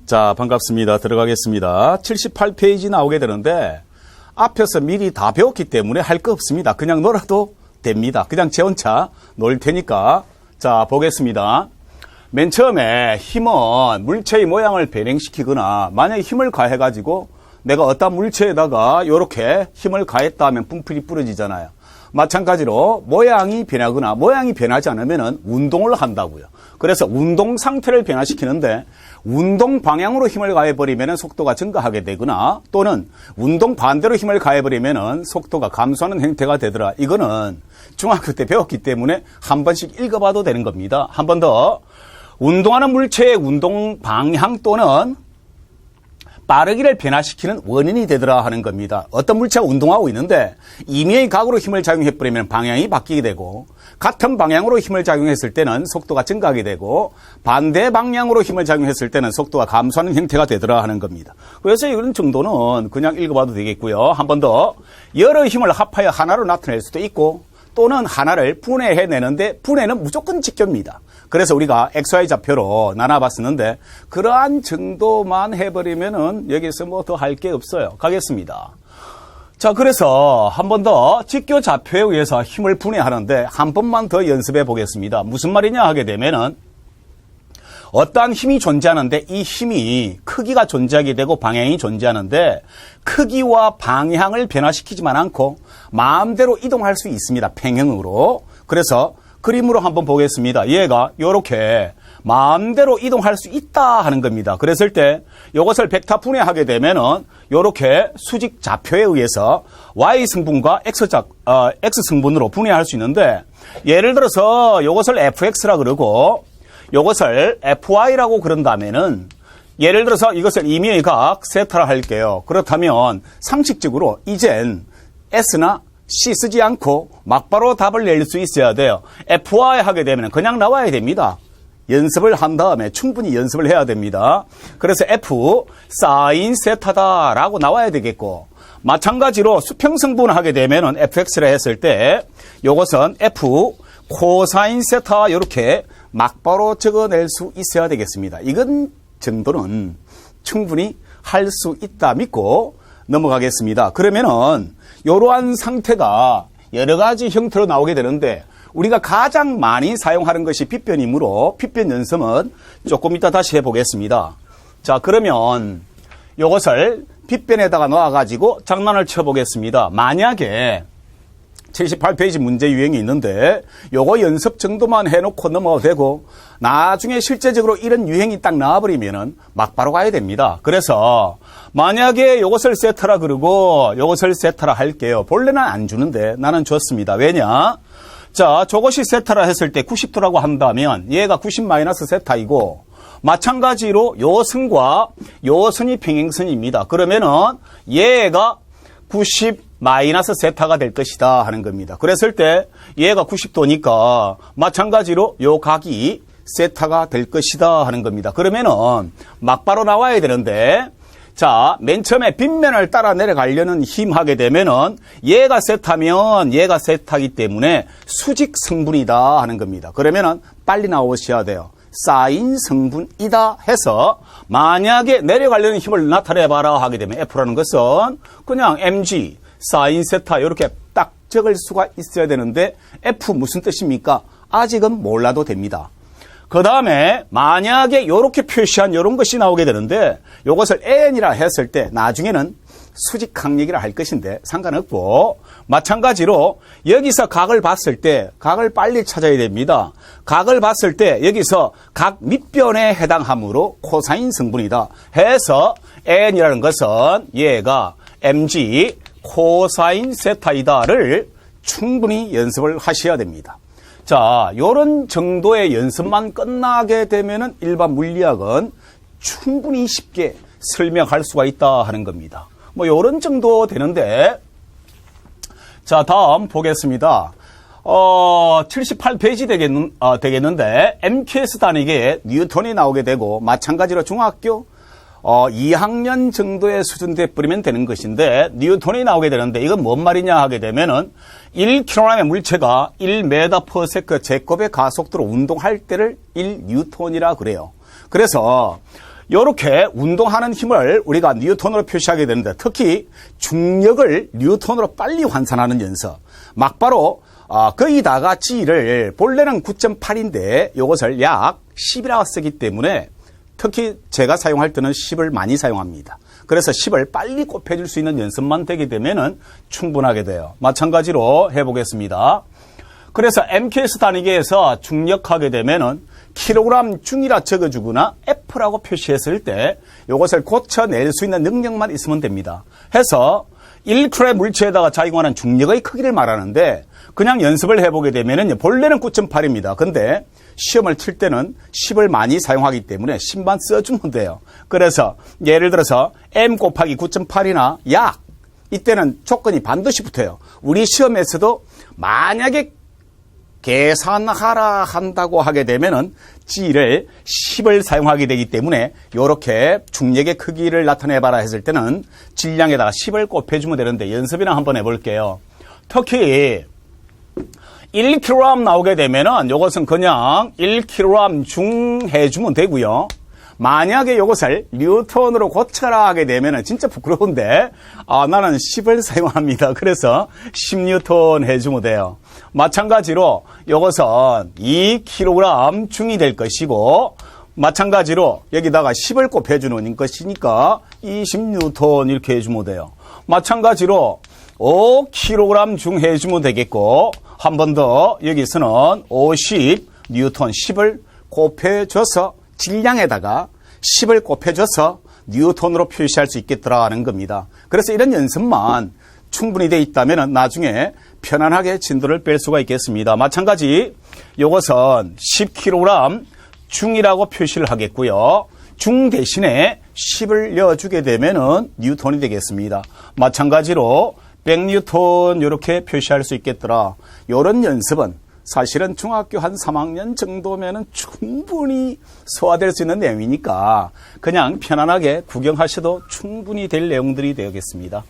자, 반갑습니다. 들어가겠습니다. 78페이지 나오게 되는데 앞에서 미리 다 배웠기 때문에 할 거 없습니다. 그냥 놀아도 됩니다. 그냥 제 혼자 놀 테니까 자, 보겠습니다. 맨 처음에 힘은 물체의 모양을 변형시키거나 만약에 힘을 가해가지고 내가 어떤 물체에다가 이렇게 힘을 가했다 하면 뿜풀이 부러지잖아요. 마찬가지로 모양이 변하거나 모양이 변하지 않으면 운동을 한다고요. 그래서 운동 상태를 변화시키는데 운동 방향으로 힘을 가해버리면 속도가 증가하게 되거나 또는 운동 반대로 힘을 가해버리면 속도가 감소하는 형태가 되더라. 이거는 중학교 때 배웠기 때문에 한 번씩 읽어봐도 되는 겁니다. 한 번 더. 운동하는 물체의 운동 방향 또는 빠르기를 변화시키는 원인이 되더라 하는 겁니다. 어떤 물체가 운동하고 있는데 임의의 각으로 힘을 작용해버리면 방향이 바뀌게 되고 같은 방향으로 힘을 작용했을 때는 속도가 증가하게 되고 반대 방향으로 힘을 작용했을 때는 속도가 감소하는 형태가 되더라 하는 겁니다. 그래서 이런 정도는 그냥 읽어봐도 되겠고요. 한 번 더. 여러 힘을 합하여 하나로 나타낼 수도 있고 또는 하나를 분해해내는데 분해는 무조건 직교입니다. 그래서 우리가 XY 좌표로 나눠봤었는데 그러한 정도만 해버리면은 여기서 뭐 더 할 게 없어요. 가겠습니다. 자, 그래서 한 번 더 직교 좌표에 의해서 힘을 분해하는데 한 번만 더 연습해 보겠습니다. 무슨 말이냐 하게 되면은 어떠한 힘이 존재하는데 이 힘이 크기가 존재하게 되고 방향이 존재하는데 크기와 방향을 변화시키지만 않고 마음대로 이동할 수 있습니다. 평형으로. 그래서 그림으로 한번 보겠습니다. 얘가 이렇게 마음대로 이동할 수 있다 하는 겁니다. 그랬을 때 이것을 벡터 분해하게 되면은 이렇게 수직 좌표에 의해서 Y 성분과 X 성분으로 분해할 수 있는데 예를 들어서 이것을 FX라 그러고 이것을 FY라고 그런다면은 예를 들어서 이것을 임의의 각 세타라 할게요. 그렇다면 상식적으로 이젠 S나 C 쓰지 않고 막바로 답을 낼 수 있어야 돼요. FY 하게 되면 그냥 나와야 됩니다. 연습을 한 다음에 충분히 연습을 해야 됩니다. 그래서 F 사인 세타다라고 나와야 되겠고 마찬가지로 수평성분을 하게 되면 FX라 했을 때 이것은 F 코사인 세타 이렇게 막바로 적어낼 수 있어야 되겠습니다. 이건 정도는 충분히 할 수 있다 믿고 넘어가겠습니다. 그러면은 이러한 상태가 여러 가지 형태로 나오게 되는데 우리가 가장 많이 사용하는 것이 빗변이므로 빗변 연습은 조금 이따 다시 해보겠습니다. 자, 그러면 이것을 빗변에다가 놓아가지고 장난을 쳐보겠습니다. 만약에 78페이지 문제 유형이 있는데 요거 연습 정도만 해놓고 넘어가도 되고 나중에 실제적으로 이런 유형이 딱 나와버리면은 막바로 가야 됩니다. 그래서 만약에 요것을 세타라 그러고 요것을 세타라 할게요. 본래는 안 주는데 나는 줬습니다. 왜냐? 자, 저것이 세타라 했을 때 90도라고 한다면 얘가 90 마이너스 세타이고 마찬가지로 요 선과 요 선이 평행선입니다. 그러면은 얘가 90 마이너스 세타가 될 것이다 하는 겁니다. 그랬을 때 얘가 90도니까 마찬가지로 요 각이 세타가 될 것이다 하는 겁니다. 그러면은 막바로 나와야 되는데 자, 맨 처음에 빗면을 따라 내려가려는 힘 하게 되면은 얘가 세타면 얘가 세타이기 때문에 수직 성분이다 하는 겁니다. 그러면은 빨리 나오셔야 돼요. 사인 성분이다 해서 만약에 내려가려는 힘을 나타내봐라 하게 되면 F라는 것은 그냥 mg 사인 세타 이렇게 딱 적을 수가 있어야 되는데 F 무슨 뜻입니까? 아직은 몰라도 됩니다. 그 다음에 만약에 이렇게 표시한 이런 것이 나오게 되는데 이것을 N이라 했을 때 나중에는 수직 항력이라 할 것인데 상관없고 마찬가지로 여기서 각을 봤을 때 각을 빨리 찾아야 됩니다. 각을 봤을 때 여기서 각 밑변에 해당하므로 코사인 성분이다 해서 N이라는 것은 얘가 mg 코사인 세타이다를 충분히 연습을 하셔야 됩니다. 자, 요런 정도의 연습만 끝나게 되면은 일반 물리학은 충분히 쉽게 설명할 수가 있다 하는 겁니다. 뭐 요런 정도 되는데 자, 다음 보겠습니다. 78페이지 되겠는데 MQS 단위계 뉴턴이 나오게 되고 마찬가지로 중학교 2학년 정도의 수준 돼 버리면 되는 것인데 뉴턴이 나오게 되는데 이건 뭔 말이냐 하게 되면은 1kg의 물체가 1m/s 제곱의 가속도로 운동할 때를 1뉴턴이라 그래요. 그래서 이렇게 운동하는 힘을 우리가 뉴턴으로 표시하게 되는데 특히 중력을 뉴턴으로 빨리 환산하는 연습. 막바로 거기다가 G를 본래는 9.8인데 이것을 약 10이라고 쓰기 때문에 특히 제가 사용할 때는 10을 많이 사용합니다. 그래서 10을 빨리 곱해줄 수 있는 연습만 되게 되면 충분하게 돼요. 마찬가지로 해보겠습니다. 그래서 MKS 단위계에서 중력하게 되면은 킬로그램 중이라 적어주거나 F라고 표시했을 때 이것을 고쳐낼 수 있는 능력만 있으면 됩니다. 해서 1kg의 물체에다가 작용하는 중력의 크기를 말하는데 그냥 연습을 해보게 되면은 본래는 9.8입니다. 근데 시험을 칠 때는 10을 많이 사용하기 때문에 10만 써주면 돼요. 그래서 예를 들어서 M 곱하기 9.8이나 약 이때는 조건이 반드시 붙어요. 우리 시험에서도 만약에 계산하라 한다고 하게 되면은 G를 10을 사용하게 되기 때문에 이렇게 중력의 크기를 나타내봐라 했을 때는 질량에다가 10을 곱해주면 되는데 연습이나 한번 해볼게요. 특히 1kg 나오게 되면은 이것은 그냥 1kg 중 해주면 되고요. 만약에 이것을 뉴턴으로 고쳐라 하게 되면은 진짜 부끄러운데 나는 10을 사용합니다. 그래서 10뉴턴 해주면 돼요. 마찬가지로 이것은 2kg 중이 될 것이고 마찬가지로 여기다가 10을 곱해주는 것이니까 20뉴턴 이렇게 해주면 돼요. 마찬가지로 5kg 중 해주면 되겠고 한 번 더 여기서는 50뉴턴 10을 곱해줘서 질량에다가 10을 곱해줘서 뉴턴으로 표시할 수 있겠더라는 겁니다. 그래서 이런 연습만 충분히 돼 있다면 나중에 편안하게 진도를 뺄 수가 있겠습니다. 마찬가지 이것은 10kg 중이라고 표시를 하겠고요. 중 대신에 10을 넣어주게 되면 뉴턴이 되겠습니다. 마찬가지로 100뉴턴 이렇게 표시할 수 있겠더라. 이런 연습은 사실은 중학교 한 3학년 정도면 충분히 소화될 수 있는 내용이니까 그냥 편안하게 구경하셔도 충분히 될 내용들이 되겠습니다.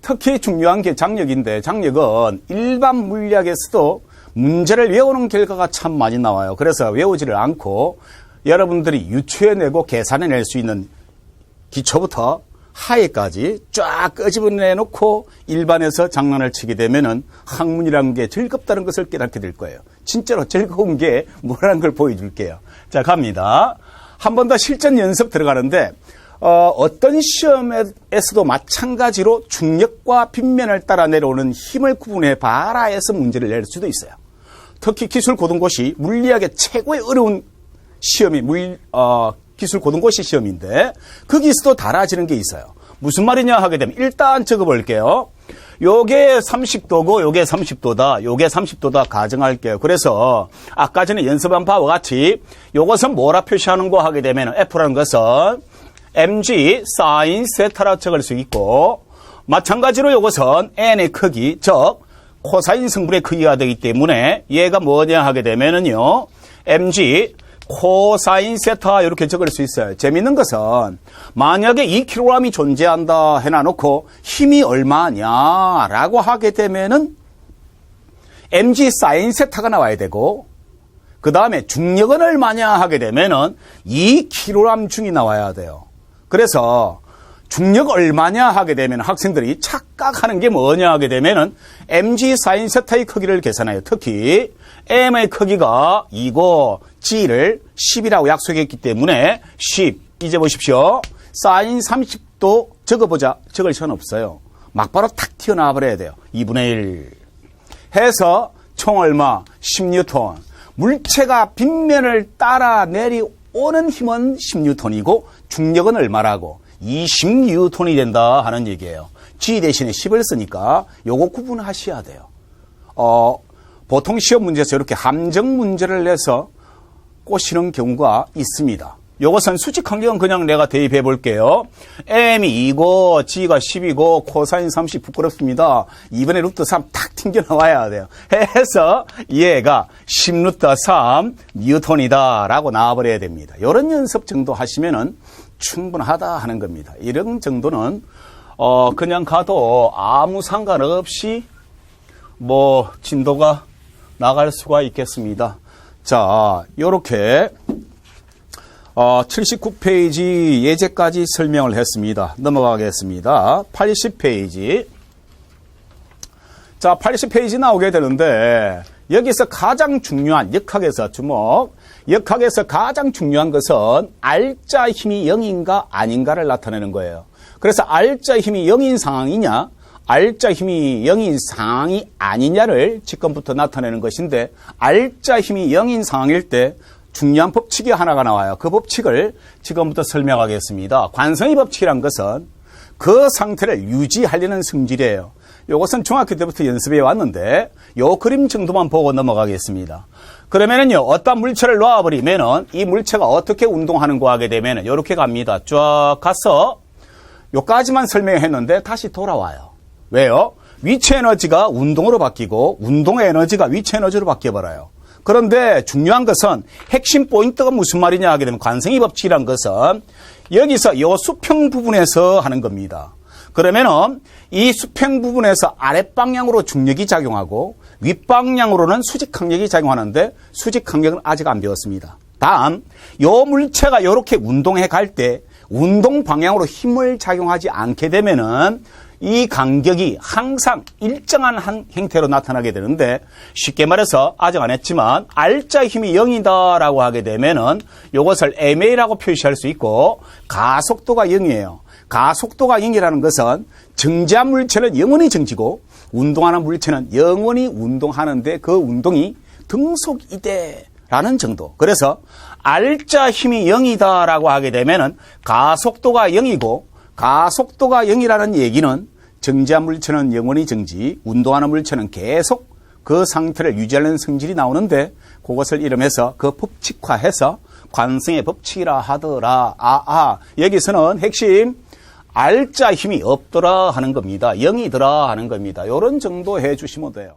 특히 중요한 게 장력인데 장력은 일반 물리학에서도 문제를 외우는 결과가 참 많이 나와요. 그래서 외우지를 않고 여러분들이 유추해내고 계산해낼 수 있는 기초부터 하에까지 쫙 끄집어내놓고 일반에서 장난을 치게 되면은 학문이라는 게 즐겁다는 것을 깨닫게 될 거예요. 진짜로 즐거운 게 뭐라는 걸 보여줄게요. 자, 갑니다. 한 번 더 실전 연습 들어가는데 어떤 시험에서도 마찬가지로 중력과 빗면을 따라 내려오는 힘을 구분해 봐라 해서 문제를 낼 수도 있어요. 특히 기술 고등고시 물리학의 최고의 어려운 시험이 기술 고등고시 시험인데 거기서도 달라지는 게 있어요. 무슨 말이냐 하게 되면 일단 적어볼게요. 요게 30도고 요게 30도다. 요게 30도다 가정할게요. 그래서 아까 전에 연습한 바와 같이 요것은 뭐라 표시하는 거 하게 되면 F라는 것은 mg sin 세타라 적을 수 있고 마찬가지로 요것은 n의 크기 즉 코사인 성분의 크기가 되기 때문에 얘가 뭐냐 하게 되면은요 mg 코사인 세타 이렇게 적을 수 있어요. 재밌는 것은 만약에 2kg이 존재한다 해놔놓고 힘이 얼마냐라고 하게 되면은 mg 사인 세타가 나와야 되고 그 다음에 중력은 얼마냐 하게 되면은 2kg 중이 나와야 돼요. 그래서 중력 얼마냐 하게 되면 학생들이 착각하는 게 뭐냐 하게 되면은 mg 사인 세타의 크기를 계산해요. 특히 m의 크기가 2고 g를 10이라고 약속했기 때문에 10 이제 보십시오. 사인 30도 적어보자. 적을 시간 없어요. 막바로 탁 튀어나와 버려야 돼요. 2분의 1 해서 총 얼마? 10뉴턴. 물체가 빗면을 따라 내려오는 힘은 10뉴턴이고 중력은 얼마라고? 20뉴턴이 된다 하는 얘기예요. G 대신에 10을 쓰니까 요거 구분하셔야 돼요. 보통 시험 문제에서 이렇게 함정 문제를 내서 꼬시는 경우가 있습니다. 요것은 수직 환경은 그냥 내가 대입해 볼게요. m이 2고 g가 10이고 코사인 30 부끄럽습니다. 2분의 루트 3 탁 튕겨 나와야 돼요. 해서 얘가 10 루트 3 뉴턴이다 라고 나와버려야 됩니다. 이런 연습 정도 하시면은 충분하다 하는 겁니다. 이런 정도는 그냥 가도 아무 상관없이 뭐 진도가 나갈 수가 있겠습니다. 자, 요렇게 79페이지 예제까지 설명을 했습니다. 넘어가겠습니다. 80페이지. 자, 80페이지 나오게 되는데 여기서 가장 중요한 역학에서 주목. 역학에서 가장 중요한 것은 R자 힘이 0인가 아닌가를 나타내는 거예요. 그래서 R자 힘이 0인 상황이냐, R자 힘이 0인 상황이 아니냐를 지금부터 나타내는 것인데, R자 힘이 0인 상황일 때 중요한 법칙이 하나가 나와요. 그 법칙을 지금부터 설명하겠습니다. 관성의 법칙이란 것은 그 상태를 유지하려는 성질이에요. 이것은 중학교 때부터 연습해 왔는데 요 그림 정도만 보고 넘어가겠습니다. 그러면은요, 어떤 물체를 놓아버리면은 이 물체가 어떻게 운동하는 거 하게 되면은 요렇게 갑니다. 쫙 가서 요까지만 설명했는데 다시 돌아와요. 왜요? 위치 에너지가 운동으로 바뀌고 운동의 에너지가 위치 에너지로 바뀌어버려요. 그런데 중요한 것은 핵심 포인트가 무슨 말이냐 하게 되면 관성의 법칙이란 것은 여기서 이 수평 부분에서 하는 겁니다. 그러면은 이 수평 부분에서 아랫방향으로 중력이 작용하고 윗방향으로는 수직항력이 작용하는데 수직항력은 아직 안 배웠습니다. 다음, 이 물체가 이렇게 운동해 갈 때 운동 방향으로 힘을 작용하지 않게 되면은 이 간격이 항상 일정한 형태로 나타나게 되는데, 쉽게 말해서 아직 안 했지만 R자 힘이 0이다라고 하게 되면은 이것을 ma라고 표시할 수 있고, 가속도가 0이에요. 가속도가 0이라는 것은 정지한 물체는 영원히 정지고 운동하는 물체는 영원히 운동하는데 그 운동이 등속이대라는 정도. 그래서 R자 힘이 0이다라고 하게 되면은 가속도가 0이고, 가속도가 0이라는 얘기는 정지한 물체는 영원히 정지, 운동하는 물체는 계속 그 상태를 유지하는 성질이 나오는데, 그것을 이름해서 그 법칙화해서 관성의 법칙이라 하더라. 여기서는 핵심 R자 힘이 없더라 하는 겁니다. 0이더라 하는 겁니다. 이런 정도 해주시면 돼요.